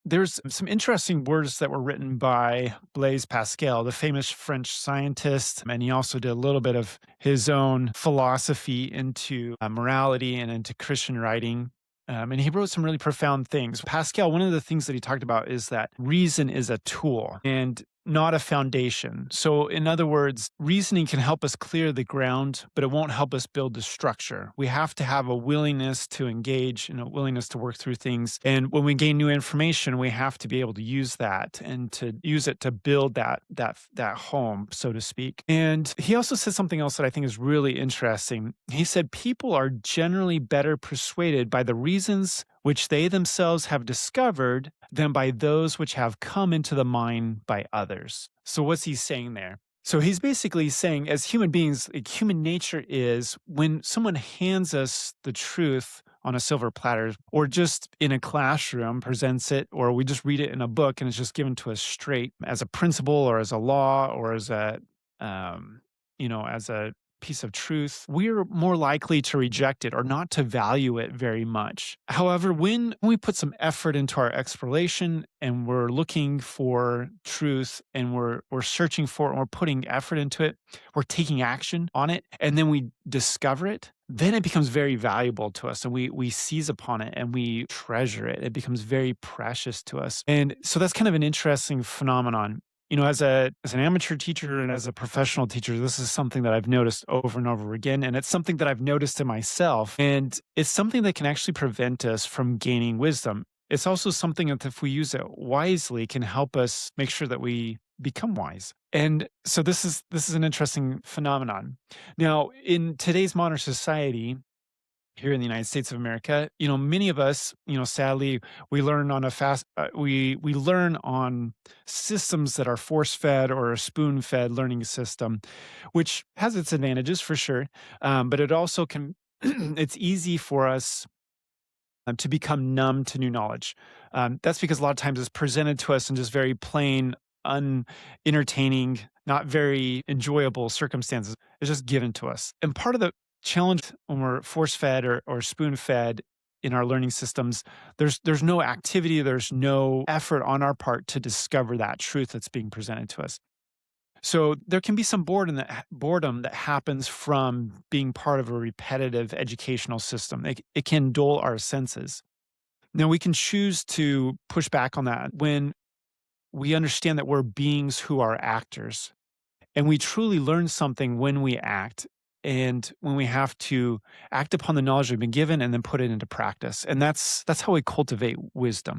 there's some interesting words that were written by Blaise Pascal, the famous French scientist, and he also did a little bit of his own philosophy into morality and into Christian writing. And he wrote some really profound things. Pascal, one of the things that he talked about is that reason is a tool and not a foundation. So, in other words, reasoning can help us clear the ground, but it won't help us build the structure. We have to have a willingness to engage and a willingness to work through things. And when we gain new information, we have to be able to use that and to use it to build that home, so to speak. And he also said something else that I think is really interesting. He said people are generally better persuaded by the reasons which they themselves have discovered than by those which have come into the mind by others. So what's he saying there? So he's basically saying, as human beings, like human nature is when someone hands us the truth on a silver platter, or just in a classroom presents it, or we just read it in a book and it's just given to us straight as a principle or as a law or as um, as a piece of truth, we're more likely to reject it or not to value it very much. However, when we put some effort into our exploration and we're looking for truth and we're searching for it and we're putting effort into it, we're taking action on it, and then we discover it, then it becomes very valuable to us and we seize upon it and we treasure it. It becomes very precious to us. And so that's kind of an interesting phenomenon. As an amateur teacher and as a professional teacher, this is something that I've noticed over and over again, and it's something that I've noticed in myself, and it's something that can actually prevent us from gaining wisdom. It's also something that if we use it wisely can help us make sure that we become wise. And so this is an interesting phenomenon. Now, in today's modern society, here in the United States of America, many of us, sadly, we learn on a fast, we learn on systems that are force fed or a spoon fed learning system, which has its advantages for sure, but it also can. It's easy for us to become numb to new knowledge. That's because a lot of times it's presented to us in just very plain, unentertaining, not very enjoyable circumstances. It's just given to us, and part of the challenge when we're force fed or spoon fed in our learning systems, there's no activity, there's no effort on our part to discover that truth that's being presented to us. So there can be some boredom that happens from being part of a repetitive educational system. It can dull our senses. Now we can choose to push back on that when we understand that we're beings who are actors. And we truly learn something when we act and when we have to act upon the knowledge we've been given and then put it into practice. And that's how we cultivate wisdom.